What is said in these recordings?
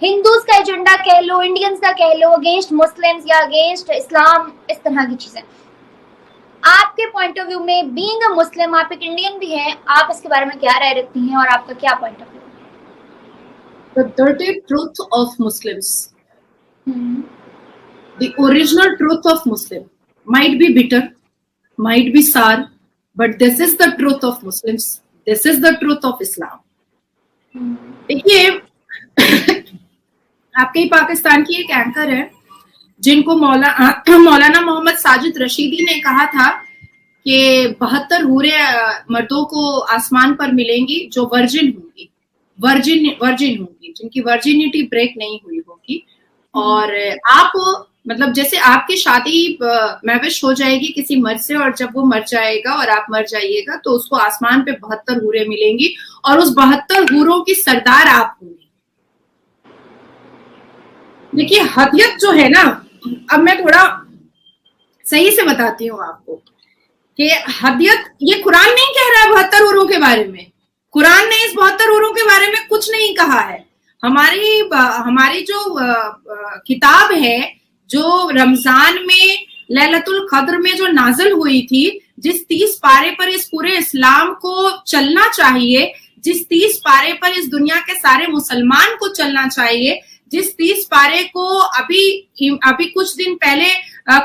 Hindus का agenda कह लो, Indians का कह लो, अगेंस्ट मुस्लिम्स या अगेंस्ट इस्लाम, इस तरह की चीजें। आपके पॉइंट ऑफ व्यू में, बीइंग अ मुस्लिम, आप एक इंडियन भी हैं, आप इसके बारे में क्या राय रखती हैं और आपका क्या point of view? The dirty truth of Muslims. The original truth of Muslim might be bitter, might be sour, but this is the truth of Muslims. This is the truth of Islam. देखिए, आपके ही पाकिस्तान की एक anchor है जिनको मौलाना मोहम्मद साजिद रशीदी ने कहा था कि 72 हूरे मर्दों को आसमान पर मिलेंगी जो वर्जिन होंगी, वर्जिन होंगी, जिनकी वर्जिनिटी ब्रेक नहीं हुई होगी। और आप मतलब जैसे आपकी शादी महविश हो जाएगी किसी मर्द से, और जब वो मर जाएगा और आप मर जाइएगा तो उसको आसमान पे 72 हूरें मिलेंगी और उस 72 हूरों की सरदार आप होंगी। देखिए, हदियत जो है ना, अब मैं थोड़ा सही से बताती हूँ आपको कि हदियत, ये कुरान नहीं कह रहा है 72 हूरों के बारे में। कुरान ने इस 72 हूरों के बारे में कुछ नहीं कहा है। हमारी जो किताब है, जो रमजान में लैलतुल कद्र में जो नाजिल हुई थी, जिस 30 पारे पर इस पूरे इस्लाम को चलना चाहिए, जिस 30 पारे पर इस दुनिया के सारे मुसलमान को चलना चाहिए, जिस 30 पारे को अभी कुछ दिन पहले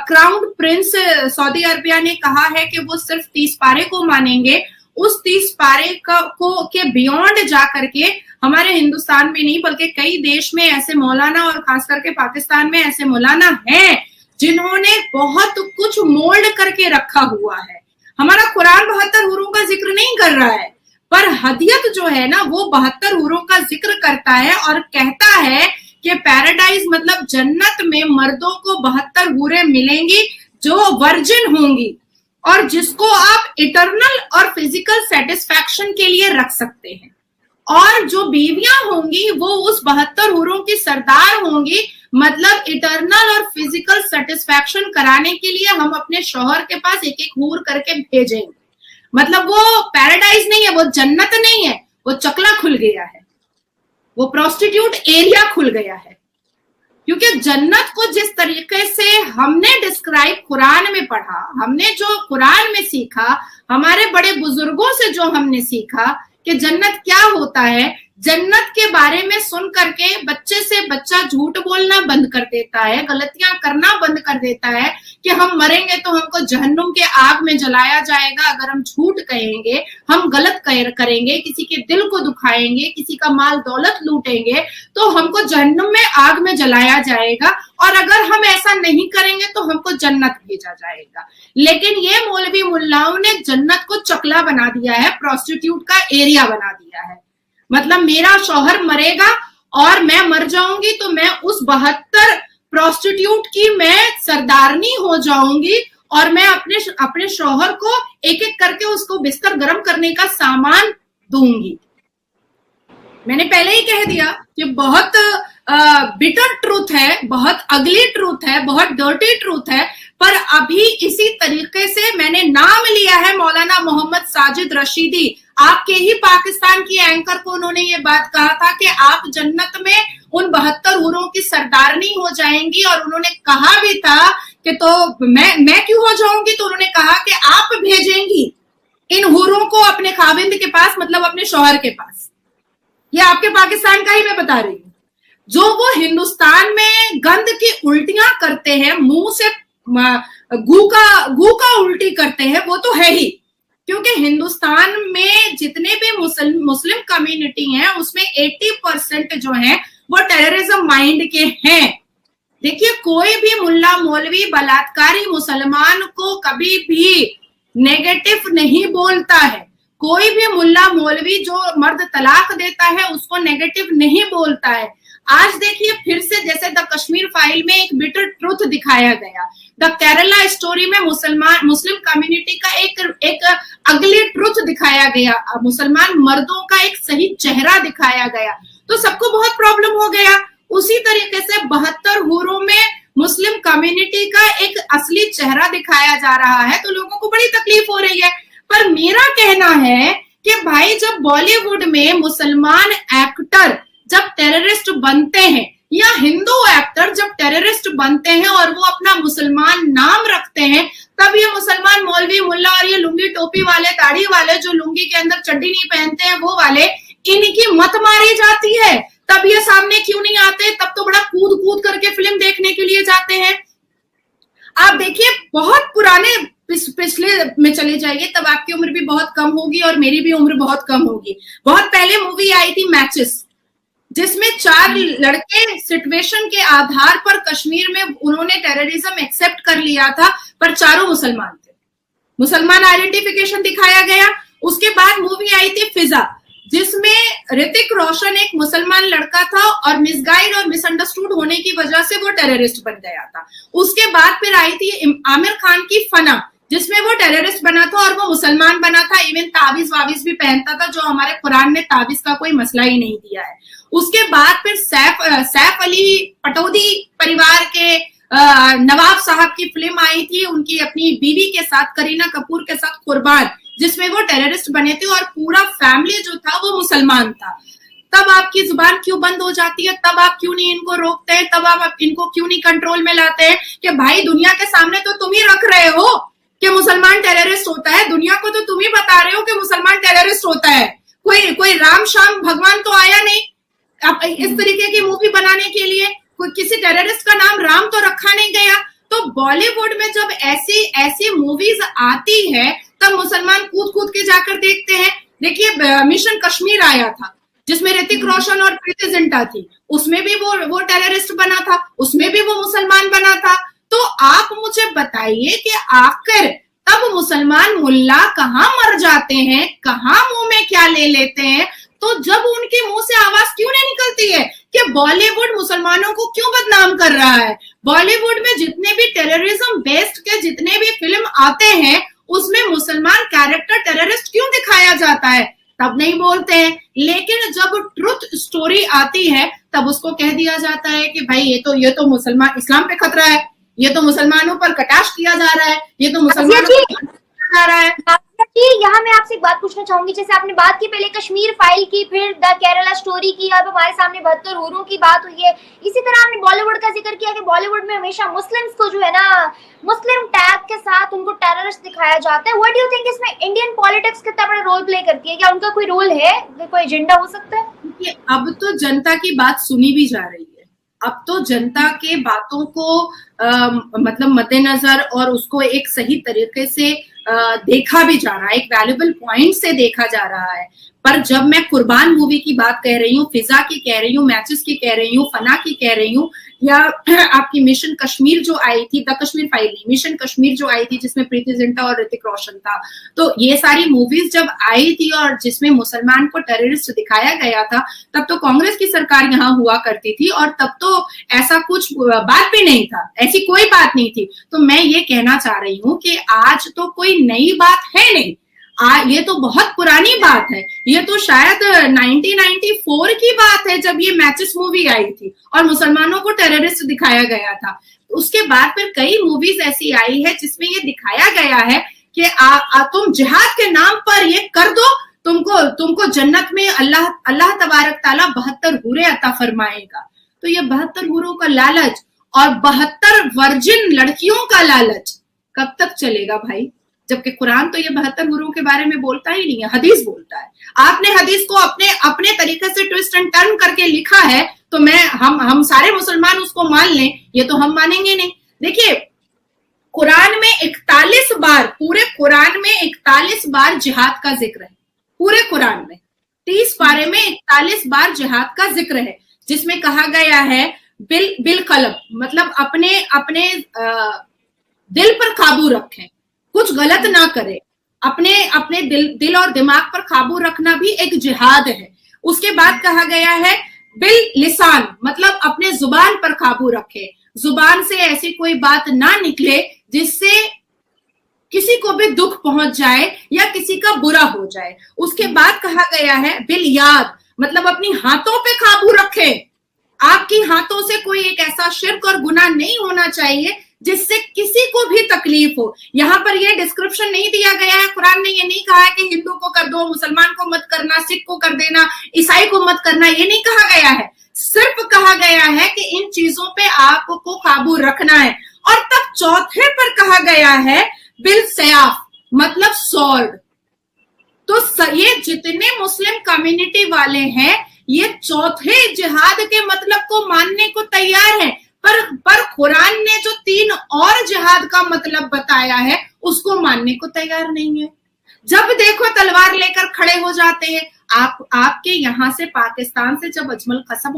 क्राउन प्रिंस सऊदी अरबिया ने कहा है कि वो सिर्फ 30 पारे को मानेंगे, उस 30 पारे के बियॉन्ड जा करके हमारे हिंदुस्तान में नहीं बल्कि कई देश में ऐसे मौलाना, और खास करके पाकिस्तान में ऐसे मौलाना हैं जिन्होंने बहुत कुछ मोल्ड करके रखा हुआ है। हमारा कुरान 72 हूरों का जिक्र नहीं कर रहा है, पर हदियत जो है ना वो 72 हूरों का जिक्र करता है और कहता है कि पैराडाइज मतलब जन्नत में मर्दों को 72 हूरें मिलेंगी जो वर्जिन होंगी और जिसको आप इटर्नल और फिजिकल सेटिस्फैक्शन के लिए रख सकते हैं, और जो बीवियां होंगी वो उस 72 हूरों की सरदार होंगी, मतलब इटर्नल और फिजिकल सेटिस्फैक्शन कराने के लिए हम अपने शौहर के पास एक एक हूर करके भेजेंगे। मतलब वो पैराडाइज नहीं है, वो जन्नत नहीं है, वो चकला खुल गया है, वो प्रोस्टिट्यूट एरिया खुल गया है। क्योंकि जन्नत को जिस तरीके से हमने डिस्क्राइब कुरान में पढ़ा, हमने जो कुरान में सीखा, हमारे बड़े बुजुर्गों से जो हमने सीखा कि जन्नत क्या होता है, जन्नत के बारे में सुन करके बच्चे से बच्चा झूठ बोलना बंद कर देता है, गलतियां करना बंद कर देता है कि हम मरेंगे तो हमको जहन्नुम के आग में जलाया जाएगा अगर हम झूठ कहेंगे, हम गलत करेंगे, किसी के दिल को दुखाएंगे, किसी का माल दौलत लूटेंगे तो हमको जहन्नुम में आग में जलाया जाएगा, और अगर हम ऐसा नहीं करेंगे तो हमको जन्नत भेजा जाएगा। लेकिन ये मौलवी मुल्लाओं ने जन्नत को चकला बना दिया है, प्रोस्टिट्यूट का एरिया बना दिया है। मतलब मेरा शौहर मरेगा और मैं मर जाऊंगी तो मैं उस 72 प्रोस्टिट्यूट की मैं सरदारनी हो जाऊंगी और मैं अपने शौहर को एक एक करके उसको बिस्तर गर्म करने का सामान दूंगी। मैंने पहले ही कह दिया कि बहुत बिटर ट्रूथ है, बहुत अगली ट्रूथ है, बहुत डर्टी ट्रूथ है, पर अभी इसी तरीके से मैंने नाम लिया है मौलाना मोहम्मद साजिद रशीदी, आपके ही पाकिस्तान की एंकर को उन्होंने ये बात कहा था कि आप जन्नत में उन 72 हूरों की सरदारनी हो जाएंगी, और उन्होंने कहा भी था कि तो मैं क्यों हो जाऊंगी, तो उन्होंने कहा कि आप भेजेंगी इन हूरों को अपने खाविंद के पास, मतलब अपने शौहर के पास। ये आपके पाकिस्तान का ही मैं बता रही हूँ। जो वो हिंदुस्तान में गंद की उल्टियां करते हैं, मुंह से गू का उल्टी करते हैं, वो तो है ही, क्योंकि हिंदुस्तान में जितने भी मुस्लिम कम्युनिटी हैं उसमें 80% जो हैं वो टेररिज्म माइंड के हैं। देखिए, कोई भी मुल्ला मौलवी बलात्कारी मुसलमान को कभी भी नेगेटिव नहीं बोलता है, कोई भी मुल्ला मौलवी जो मर्द तलाक देता है उसको नेगेटिव नहीं बोलता है। आज देखिए फिर से जैसे द कश्मीर फाइल में एक बिटर ट्रुथ दिखाया गया, द केरला स्टोरी में मुस्लिम कम्युनिटी का एक अगली ट्रुथ दिखाया गया, मुसलमान मर्दों का एक सही चेहरा दिखाया गया, तो सबको बहुत प्रॉब्लम हो गया। उसी तरीके से 72 हूरों में मुस्लिम कम्युनिटी का एक असली चेहरा दिखाया जा रहा है, तो लोगों को बड़ी तकलीफ हो रही है। पर मेरा कहना है कि भाई, जब बॉलीवुड में मुसलमान एक्टर जब टेररिस्ट बनते हैं या हिंदू एक्टर जब टेररिस्ट बनते हैं और वो अपना मुसलमान नाम रखते हैं, तब ये मुसलमान मौलवी मुल्ला और ये लुंगी टोपी वाले दाढ़ी वाले जो लुंगी के अंदर चड्डी नहीं पहनते हैं वो वाले, इनकी मत मारी जाती है। तब ये सामने क्यों नहीं आते? तब तो बड़ा कूद कूद करके फिल्म देखने के लिए जाते हैं। आप देखिए बहुत पुराने पिछले में चले जाइए, तब आपकी उम्र भी बहुत कम होगी और मेरी भी उम्र बहुत कम होगी। बहुत पहले मूवी आई थी मैचेस, जिसमें 4 लड़के सिचुएशन के आधार पर कश्मीर में उन्होंने टेररिज्म एक्सेप्ट कर लिया था, पर चारों मुसलमान थे। मुसलमान आइडेंटिफिकेशन दिखाया गया। उसके बाद मूवी आई थी फिजा, जिसमें ऋतिक रोशन एक मुसलमान लड़का था और मिसगाइड और मिसअंडरस्टूड होने की वजह से वो टेररिस्ट बन गया था। उसके बाद फिर आई थी आमिर खान की फना, जिसमें वो टेररिस्ट बना था और वो मुसलमान बना था, इवन ताबीज वाबीज भी पहनता था, जो हमारे कुरान ने ताबीज का कोई मसला ही नहीं दिया है। उसके बाद फिर सैफ अली पटौदी परिवार के नवाब साहब की फिल्म आई थी उनकी अपनी बीवी के साथ, करीना कपूर के साथ, कुर्बान, जिसमें वो टेररिस्ट बने थे और पूरा फैमिली जो था वो मुसलमान था। तब आपकी जुबान क्यों बंद हो जाती है? तब आप क्यों नहीं इनको रोकते हैं? तब आप इनको क्यों नहीं कंट्रोल में लाते हैं कि भाई दुनिया के सामने तो तुम ही रख रहे हो कि मुसलमान टेररिस्ट होता है, दुनिया को तो तुम ही बता रहे हो कि मुसलमान टेररिस्ट होता है। कोई राम शाम भगवान तो आया नहीं इस तरीके की मूवी बनाने के लिए, कोई किसी टेररिस्ट का नाम राम तो रखा नहीं गया। तो बॉलीवुड में जब ऐसी मूवीज आती है तब मुसलमान कूद कूद के जाकर देखते हैं। देखिए मिशन कश्मीर आया था, जिसमें ऋतिक रोशन और प्रीति जिंटा थी, उसमें भी वो टेररिस्ट बना था, उसमें भी वो मुसलमान बना था। तो आप मुझे बताइए कि आखिर तब मुसलमान मुल्ला कहाँ मर जाते हैं, कहाँ मुंह में क्या ले लेते हैं? तो जब उनके मुंह से आवाज क्यों नहीं निकलती है कि बॉलीवुड मुसलमानों को क्यों बदनाम कर रहा है? बॉलीवुड में जितने भी टेररिज्म बेस्ड के जितने भी फिल्म आते हैं उसमें मुसलमान कैरेक्टर टेररिस्ट क्यों दिखाया जाता है? तब नहीं बोलते हैं। लेकिन जब ट्रुथ स्टोरी आती है तब उसको कह दिया जाता है कि भाई ये तो मुसलमान इस्लाम पे खतरा है, ये तो मुसलमानों पर कटाक्ष किया जा रहा है, ये तो मुसलमानों पर जा रहा है। जी यहाँ मैं आपसे एक बात पूछना चाहूंगी, जैसे आपने बात की पहले कश्मीर फाइल की, फिर द केरला स्टोरी की, अब हमारे सामने 72 हूरों की बात हुई है। इसी तरह आपने बॉलीवुड का जिक्र किया कि बॉलीवुड में हमेशा मुस्लिम्स को जो है ना मुस्लिम टैग के साथ उनको टेररिस्ट दिखाया जाता है। व्हाट डू यू थिंक इसमें इंडियन पॉलिटिक्स कितना बड़ा रोल प्ले करती है? क्या उनका कोई रोल है, कोई एजेंडा हो सकता है? अब तो जनता की बात सुनी भी जा रही है, अब तो जनता के बातों को मतलब मद्देनजर और उसको एक सही तरीके से देखा भी जा रहा है, एक वैल्यूबल पॉइंट से देखा जा रहा है। पर जब मैं कुर्बान मूवी की बात कह रही हूँ, फिजा की कह रही हूँ, मैचेस की कह रही हूँ, फना की कह रही हूँ, या आपकी मिशन कश्मीर जो आई थी, द कश्मीर फाइल नहीं, मिशन कश्मीर जो आई थी जिसमें प्रीति जिंटा और ऋतिक रोशन था, तो ये सारी मूवीज जब आई थी और जिसमें मुसलमान को टेररिस्ट दिखाया गया था, तब तो कांग्रेस की सरकार यहाँ हुआ करती थी और तब तो ऐसा कुछ बात भी नहीं था, ऐसी कोई बात नहीं थी। तो मैं ये कहना चाह रही हूँ कि आज तो कोई नई बात है नहीं, ये तो बहुत पुरानी बात है। ये तो शायद 1994 की बात है जब ये मैचेस मूवी आई थी और मुसलमानों को टेररिस्ट दिखाया गया था। उसके बाद फिर कई मूवीज ऐसी आई है जिसमें ये दिखाया गया है कि तुम जिहाद के नाम पर ये कर दो, तुमको जन्नत में अल्लाह तबारक ताला 72 हूरें अता फरमाएगा। तो ये 72 हूरों का लालच और 72 वर्जिन लड़कियों का लालच कब तक चलेगा भाई? जबकि कुरान तो ये 72 हूरों के बारे में बोलता ही नहीं है, हदीस बोलता है। आपने हदीस को अपने तरीके से ट्विस्ट एंड टर्न करके लिखा है, तो हम सारे मुसलमान उसको मान लें, ये तो हम मानेंगे नहीं। देखिए कुरान में 41 बार, पूरे कुरान में 41 बार जिहाद का जिक्र है, पूरे कुरान में 30 पारे में 41 बार जिहाद का जिक्र है, जिसमें कहा गया है बिल कलम, मतलब अपने दिल पर काबू रखें, कुछ गलत ना करे, अपने दिल और दिमाग पर काबू रखना भी एक जिहाद है। उसके बाद कहा गया है बिल लिसान, मतलब अपने जुबान पर काबू रखे, जुबान से ऐसी कोई बात ना निकले जिससे किसी को भी दुख पहुंच जाए या किसी का बुरा हो जाए। उसके बाद कहा गया है बिल याद, मतलब अपनी हाथों पे काबू रखे, आपकी हाथों से कोई एक ऐसा शिर्क और गुनाह नहीं होना चाहिए जिससे किसी को भी तकलीफ हो। यहाँ पर ये डिस्क्रिप्शन नहीं दिया गया है, कुरान ने ये नहीं कहा है कि हिंदू को कर दो, मुसलमान को मत करना, सिख को कर देना, ईसाई को मत करना, ये नहीं कहा गया है। सिर्फ कहा गया है कि इन चीजों पे आपको काबू रखना है। और तब चौथे पर कहा गया है बिल सयाफ, मतलब सॉर्ड। तो ये जितने मुस्लिम कम्युनिटी वाले हैं ये चौथे जिहाद के मतलब को मानने को तैयार है, पर कुरान ने जो 3 और जिहाद का मतलब बताया है उसको मानने को तैयार नहीं है। जब देखो तलवार लेकर खड़े हो जाते हैं। आपके यहाँ से पाकिस्तान से जब अजमल कसब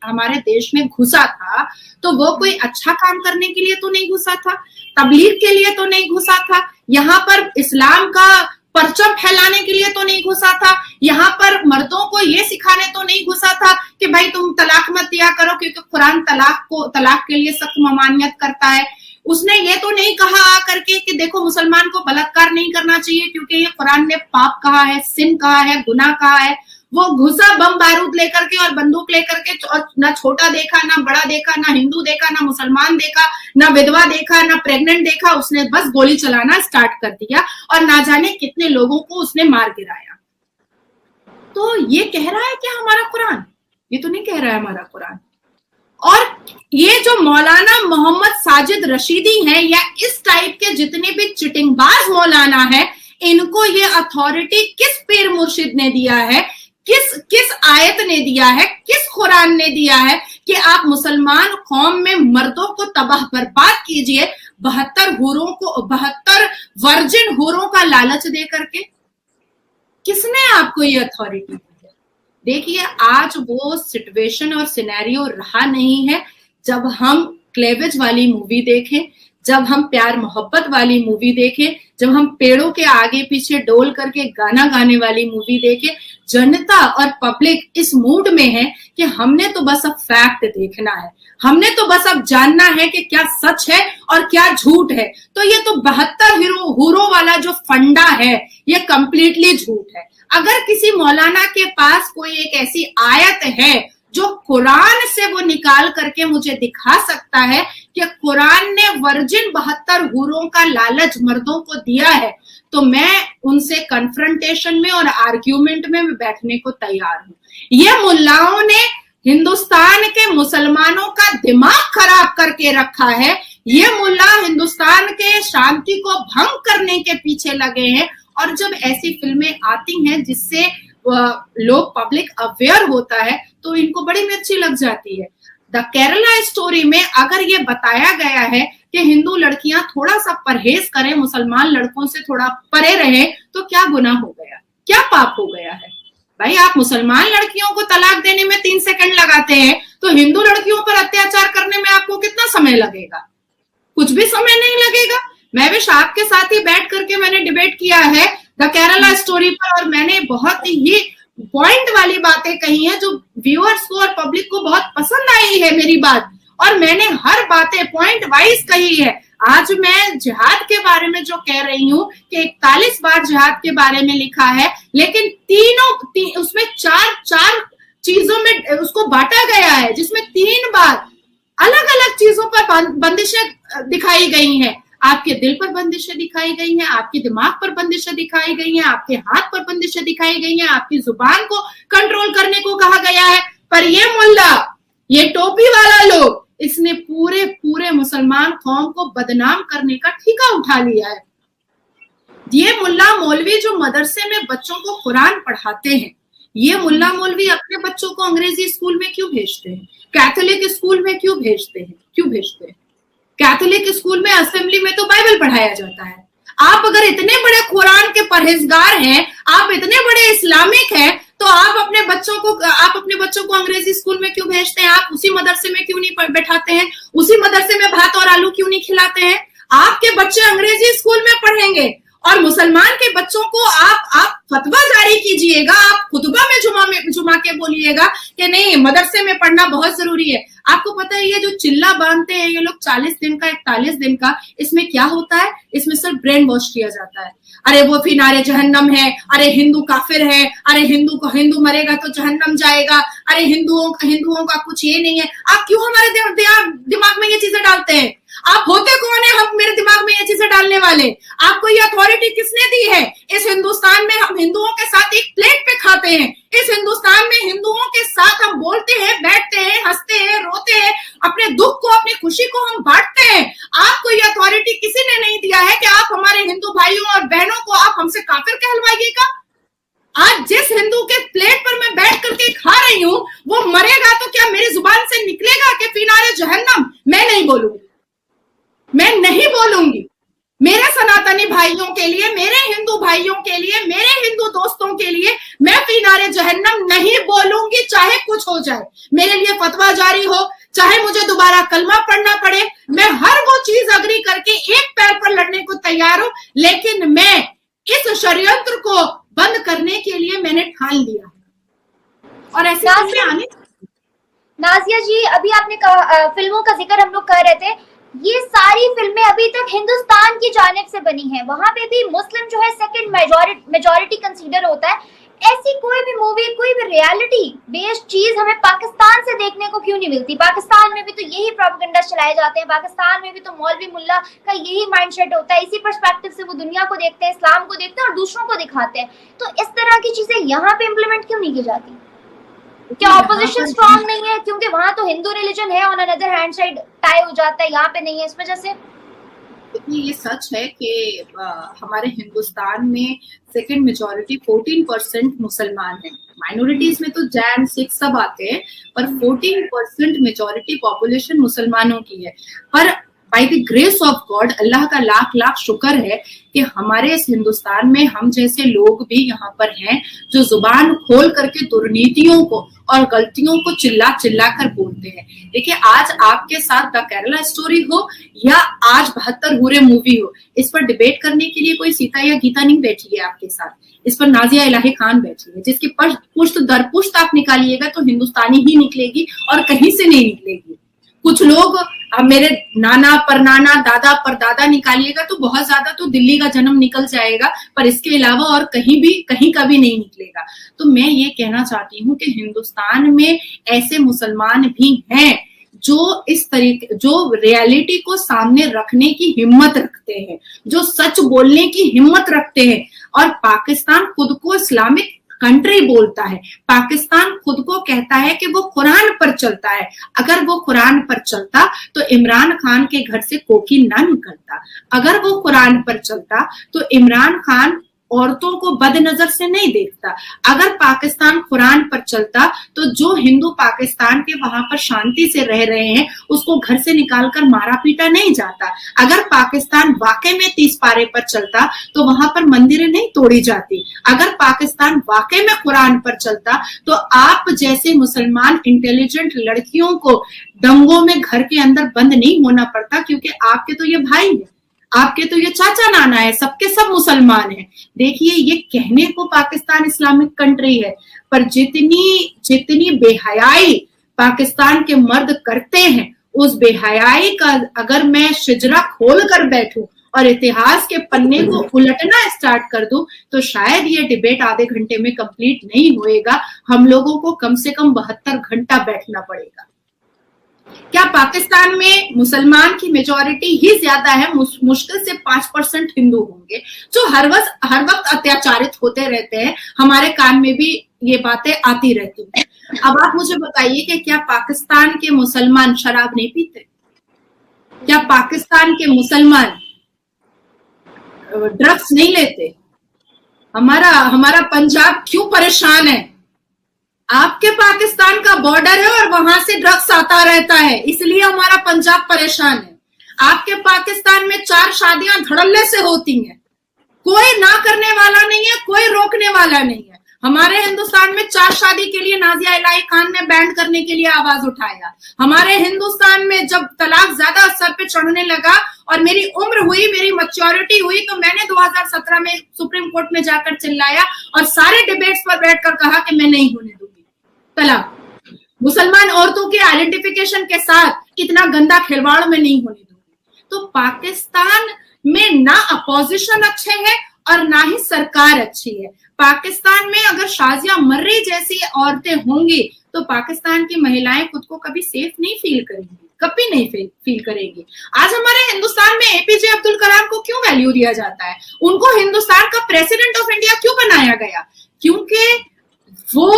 हमारे देश में घुसा था तो वो कोई अच्छा काम करने के लिए तो नहीं घुसा था, तबलीग के लिए तो नहीं घुसा था, यहाँ पर इस्लाम का परचम फैलाने के लिए तो नहीं घुसा था, यहाँ पर मर्दों को ये सिखाने तो नहीं घुसा था कि भाई तुम तलाक मत दिया करो क्योंकि कुरान तलाक के लिए सख्त ममानियत करता है। उसने ये तो नहीं कहा आकर के कि देखो मुसलमान को बलात्कार नहीं करना चाहिए क्योंकि ये कुरान ने पाप कहा है, सिन कहा है, गुनाह कहा है। वो घुसा बम बारूद लेकर के और बंदूक लेकर के, और ना छोटा देखा, ना बड़ा देखा, ना हिंदू देखा, ना मुसलमान देखा, ना विधवा देखा, ना प्रेग्नेंट देखा। उसने बस गोली चलाना स्टार्ट कर दिया और ना जाने कितने लोगों को उसने मार गिराया। तो ये कह रहा है क्या हमारा कुरान? ये तो नहीं कह रहा है हमारा कुरान। और ये जो मौलाना मोहम्मद साजिद रशीदी हैं या इस टाइप के जितने भी चिटिंगबाज मौलाना है, इनको ये अथॉरिटी किस पीर मुर्शिद ने दिया है, किस आयत ने दिया है, किस कुरान ने दिया है कि आप मुसलमान कौम में मर्दों को तबाह बर्बाद कीजिए 72 वर्जिन हूरों का लालच दे करके? किसने आपको ये अथॉरिटी दी है? देखिए आज वो सिचुएशन और सिनेरियो रहा नहीं है। जब हम क्लेवेज वाली मूवी देखें, जब हम प्यार मोहब्बत वाली मूवी देखें, जब हम पेड़ों के आगे पीछे डोल करके गाना गाने वाली मूवी देखें, जनता और पब्लिक इस मूड में है कि हमने तो बस अब फैक्ट देखना है, हमने तो बस अब जानना है कि क्या सच है और क्या झूठ है। तो ये तो 72 हूरों वाला जो फंडा है ये कंप्लीटली झूठ है। अगर किसी मौलाना के पास कोई एक ऐसी आयत है जो कुरान से वो निकाल करके मुझे दिखा सकता है कि कुरान ने वर्जिन 72 हूरों का लालच मर्दों को दिया है, तो मैं उनसे कन्फ्रंटेशन में और आर्ग्यूमेंट में बैठने को तैयार हूं। ये मुल्लाओं ने हिंदुस्तान के मुसलमानों का दिमाग खराब करके रखा है। ये मुल्ला हिंदुस्तान के शांति को भंग करने के पीछे लगे हैं। और जब ऐसी फिल्में आती हैं जिससे लोग पब्लिक अवेयर होता है तो इनको बड़ी में अच्छी लग जाती है। द केरला स्टोरी में अगर ये बताया गया है कि हिंदू लड़कियां थोड़ा सा परहेज करें, मुसलमान लड़कों से थोड़ा परे रहें, तो क्या गुनाह हो गया, क्या पाप हो गया है? भाई आप मुसलमान लड़कियों को तलाक देने में 3 सेकंड लगाते हैं तो हिंदू लड़कियों पर अत्याचार करने में आपको कितना समय लगेगा? कुछ भी समय नहीं लगेगा। मैं भी आपके साथ ही बैठ करके मैंने डिबेट किया है द केरला स्टोरी पर और मैंने बहुत ही पॉइंट वाली बातें कही हैं जो व्यूअर्स को और पब्लिक को बहुत पसंद आई है मेरी बात, और मैंने हर बातें पॉइंट वाइज कही है। आज मैं जिहाद के बारे में जो कह रही हूँ कि 41 बार जिहाद के बारे में लिखा है, लेकिन उसमें चार चीजों में उसको बांटा गया है, जिसमें 3 बार अलग अलग चीजों पर बंदिशें दिखाई गई हैं। आपके दिल पर बंदिशें दिखाई गई हैं, आपके दिमाग पर बंदिशें दिखाई गई हैं, आपके हाथ पर बंदिशें दिखाई गई हैं, आपकी जुबान को कंट्रोल करने को कहा गया है। पर ये मुल्ला, ये टोपी वाला लोग, इसने पूरे मुसलमान कौम को बदनाम करने का ठेका उठा लिया है। ये मुल्ला मौलवी जो मदरसे में बच्चों को कुरान पढ़ाते हैं, ये मुल्ला मौलवी अपने बच्चों को अंग्रेजी स्कूल में क्यों भेजते हैं? कैथोलिक स्कूल में क्यों भेजते हैं? कैथोलिक स्कूल में असेंबली में तो बाइबल पढ़ाया जाता है। आप अगर इतने बड़े कुरान के परहेजगार हैं, आप इतने बड़े इस्लामिक हैं, तो आप अपने बच्चों को अंग्रेजी स्कूल में क्यों भेजते हैं? आप उसी मदरसे में क्यों नहीं बैठाते हैं? उसी मदरसे में भात और आलू क्यों नहीं खिलाते हैं? आपके बच्चे अंग्रेजी स्कूल में पढ़ेंगे और मुसलमान के बच्चों को आप फतवा जारी कीजिएगा, आप खुतबा में जुमा के बोलिएगा कि नहीं मदरसे में पढ़ना बहुत जरूरी है। आपको पता है ये जो चिल्ला बांधते हैं ये लोग 40 दिन का 41 दिन का, इसमें क्या होता है? इसमें सिर्फ ब्रेन वॉश किया जाता है। अरे वो फिर नारे जहन्नम है, अरे हिंदू काफिर है, अरे हिंदू मरेगा तो जहन्नम जाएगा, अरे हिंदुओं का कुछ ये नहीं है। आप क्यों हमारे दिमाग में ये चीजें डालते हैं? आप होते कौन है हम मेरे दिमाग में ये चीजें डालने वाले? आपको ये अथॉरिटी किसने दी है? इस हिंदुस्तान में हम हिंदुओं के साथ एक प्लेट पे खाते हैं, इस हिंदुस्तान में हिंदुओं के साथ हम बोलते हैं, बैठते हैं, हंसते हैं, रोते हैं, अपने दुख को अपनी खुशी को हम बांटते हैं। आपको ये अथॉरिटी किसी ने नहीं दिया है कि आप हमारे हिंदू भाइयों और बहनों को आप हमसे काफिर कहलवाइएगा। आज जिस हिंदू के प्लेट पर मैं बैठ करके खा रही हूं वो मरेगा तो क्या मेरी जुबान से निकलेगा कि फिनारे जहन्नम? मैं नहीं बोलूंगी, मैं नहीं बोलूंगी। मेरे सनातनी भाइयों के लिए, मेरे हिंदू भाइयों के लिए, मेरे हिंदू दोस्तों के लिए मैं फिनारे जहन्नम नहीं बोलूंगी, चाहे कुछ हो जाए। मेरे लिए फतवा जारी हो, चाहे मुझे दोबारा कलमा पढ़ना पड़े, मैं हर वो चीज अग्री करके एक पैर पर लड़ने को तैयार हूं, लेकिन मैं इस षड्यंत्र को बंद करने के लिए मैंने ठान लिया। और ऐसे नाजिया जी, अभी आपने कहा फिल्मों का जिक्र हम लोग कर रहे थे, ये सारी फिल्में अभी तक हिंदुस्तान की जानिब से बनी हैं, वहां पे भी मुस्लिम जो है सेकंड मेजॉरिटी कंसीडर होता है। ऐसी कोई भी मूवी, कोई भी रियलिटी बेस्ड चीज हमें पाकिस्तान से देखने को क्यों नहीं मिलती? पाकिस्तान में भी तो यही प्रोपेगेंडा चलाए जाते हैं, पाकिस्तान में भी तो मौलवी मुल्ला का यही माइंडसेट होता है, इसी पर्सपेक्टिव से वो दुनिया को देखते हैं, इस्लाम को देखते हैं और दूसरों को दिखाते हैं। तो इस तरह की चीजें यहाँ पे इम्प्लीमेंट क्यों नहीं की जाती? क्या ऑपोजिशन स्ट्रांग नहीं है क्योंकि वहां तो हिंदू रिलीजन है, on another hand side tie हो जाता है, यहाँ पे नहीं है, इस वजह से? ये सच है कि हमारे हिंदुस्तान में सेकंड मेजॉरिटी 14% मुसलमान है। माइनॉरिटीज में तो जैन, सिख सब आते हैं, पर 14% मेजॉरिटी पॉपुलेशन मुसलमानों की है। पर by the grace of God, अल्लाह का लाख लाख शुक्र है कि हमारे इस हिंदुस्तान में हम जैसे लोग भी यहाँ पर हैं जो जुबान खोल करके दुर्नीतियों को और गलतियों को चिल्ला चिल्ला कर बोलते हैं। देखिए, आज आपके साथ द केरला स्टोरी हो या आज 72 हूरे मूवी हो, इस पर डिबेट करने के लिए कोई सीता या गीता नहीं बैठी है आपके साथ, इस पर नाजिया इलाही खान बैठी है, जिसकी पुश्त दर पुश्त आप निकालिएगा तो हिंदुस्तानी ही निकलेगी और कहीं से नहीं निकलेगी। कुछ लोग, अब मेरे नाना परनाना, दादा परदादा निकालिएगा तो बहुत ज्यादा तो दिल्ली का जन्म निकल जाएगा, पर इसके अलावा और कहीं का भी नहीं निकलेगा। तो मैं ये कहना चाहती हूँ कि हिंदुस्तान में ऐसे मुसलमान भी हैं जो इस तरीके, जो रियलिटी को सामने रखने की हिम्मत रखते हैं, जो सच बोलने की हिम्मत रखते हैं। और पाकिस्तान खुद को इस्लामिक कंट्री बोलता है, पाकिस्तान खुद को कहता है कि वो कुरान पर चलता है। अगर वो कुरान पर चलता तो इमरान खान के घर से कोकी ना निकलता। अगर वो कुरान पर चलता तो इमरान खान औरतों को बदनजर से नहीं देखता। अगर पाकिस्तान कुरान पर चलता तो जो हिंदू पाकिस्तान के वहां पर शांति से रह रहे हैं उसको घर से निकालकर मारा पीटा नहीं जाता। अगर पाकिस्तान वाकई में 30 पारे पर चलता तो वहां पर मंदिरें नहीं तोड़ी जाती। अगर पाकिस्तान वाकई में कुरान पर चलता तो आप जैसे मुसलमान इंटेलिजेंट लड़कियों को दंगों में घर के अंदर बंद नहीं होना पड़ता, क्योंकि आपके तो ये भाई है, आपके तो ये चाचा नाना है, सबके सब मुसलमान हैं। देखिए, ये कहने को पाकिस्तान इस्लामिक कंट्री है, पर जितनी बेहयाई पाकिस्तान के मर्द करते हैं, उस बेहयाई का अगर मैं शिजरा खोल कर बैठूं और इतिहास के पन्ने को उलटना स्टार्ट कर दूं तो शायद ये डिबेट आधे घंटे में कंप्लीट नहीं होएगा। हम लोगों को कम से कम 72 घंटा बैठना पड़ेगा। क्या पाकिस्तान में मुसलमान की मेजॉरिटी ही ज्यादा है? मुश्किल से 5% हिंदू होंगे जो हर वक्त अत्याचारित होते रहते हैं। हमारे कान में भी ये बातें आती रहती हैं। अब आप मुझे बताइए कि क्या पाकिस्तान के मुसलमान शराब नहीं पीते? क्या पाकिस्तान के मुसलमान ड्रग्स नहीं लेते? हमारा पंजाब क्यों परेशान है? आपके पाकिस्तान का बॉर्डर है और वहां से ड्रग्स आता रहता है, इसलिए हमारा पंजाब परेशान है। आपके पाकिस्तान में 4 शादियां धड़ल्ले से होती हैं, कोई ना करने वाला नहीं है, कोई रोकने वाला नहीं है। हमारे हिंदुस्तान में 4 शादी के लिए नाजिया इलाही खान ने बैन करने के लिए आवाज उठाया। हमारे हिंदुस्तान में जब तलाक ज्यादा सर पे चढ़ने लगा और मेरी उम्र हुई, मेरी मैच्योरिटी हुई, तो मैंने 2017 में सुप्रीम कोर्ट में जाकर चिल्लाया और सारे डिबेट्स पर बैठकर कहा कि मैं नहीं होने दूंगी तलाक। मुसलमान औरतों के आइडेंटिफिकेशन के साथ इतना गंदा खिलवाड़ में नहीं होने दूंगी। तो पाकिस्तान में ना अपोजिशन अच्छे है और ना ही सरकार अच्छी है। पाकिस्तान में अगर शाजिया मर्री जैसी औरतें होंगी तो पाकिस्तान की महिलाएं खुद को कभी सेफ नहीं फील करेंगी। कभी नहीं फील करेंगी। आज हमारे हिंदुस्तान में एपीजे अब्दुल कलाम को क्यों वैल्यू दिया जाता है, उनको हिंदुस्तान का प्रेसिडेंट ऑफ इंडिया क्यों बनाया गया? क्योंकि वो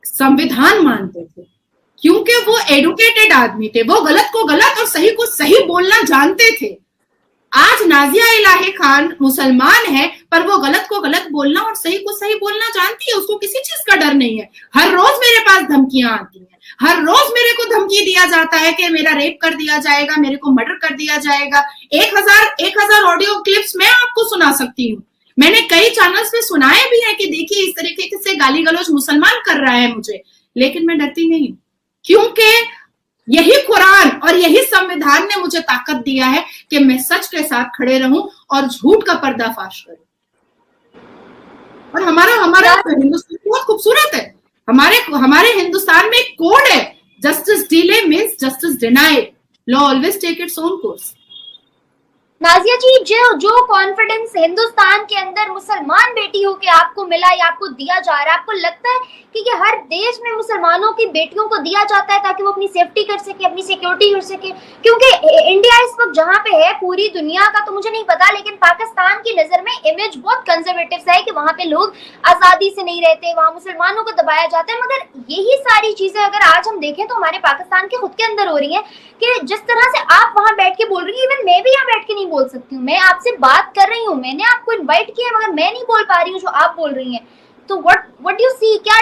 संविधान मानते थे, क्योंकि वो एडुकेटेड आदमी थे, वो गलत को गलत और सही को सही बोलना जानते थे। आज नाजिया इलाही खान मुसलमान है, पर वो गलत को गलत बोलना और सही को सही बोलना जानती है, उसको किसी चीज का डर नहीं है। हर रोज मेरे पास धमकियां आती हैं, हर रोज मेरे को धमकी दिया जाता है कि मेरा रेप कर दिया जाएगा, मेरे को मर्डर कर दिया जाएगा। 1000 ऑडियो क्लिप्स मैं आपको सुना सकती हूँ, मैंने कई चैनल्स पे सुनाए भी है कि देखिए इस तरीके से गाली गलौज मुसलमान कर रहा है मुझे, लेकिन मैं डरती नहीं, क्योंकि यही कुरान और यही संविधान ने मुझे ताकत दिया है कि मैं सच के साथ खड़े रहूं और झूठ का पर्दाफाश करूं। और हमारा हिंदुस्तान बहुत खूबसूरत है। हमारे हिंदुस्तान में एक कोड है, justice delay means justice denied, law always take its own course. Nazia ji, जो कॉन्फिडेंस हिंदुस्तान के अंदर मुसलमान बेटी हो के आपको मिला या आपको दिया जा रहा है, आपको लगता है कि ये हर देश में मुसलमानों की बेटियों को दिया जाता है ताकि वो अपनी सेफ्टी कर सके, अपनी सिक्योरिटी कर सके? क्योंकि इंडिया इस वक्त जहाँ पे है, पूरी दुनिया का तो मुझे नहीं पता, लेकिन पाकिस्तान की नजर में इमेज बहुत कंजर्वेटिव सा है कि वहां पे लोग आजादी से नहीं रहते, वहां मुसलमानों को दबाया जाता है। मगर यही सारी चीजें अगर आज हम देखें तो हमारे पाकिस्तान के खुद के अंदर हो रही है कि जिस तरह से आप वहां बैठ के बोल रही है, इवन मैं भी यहाँ बैठ के नहीं बोल सकती हूँ। मैं आपसे बात कर रही हूँ, मैंने आपको इनवाइट किया, मगर मैं नहीं बोल पा रही हूँ जो आप बोल रही हैं। तो व्हाट डू यू सी, क्या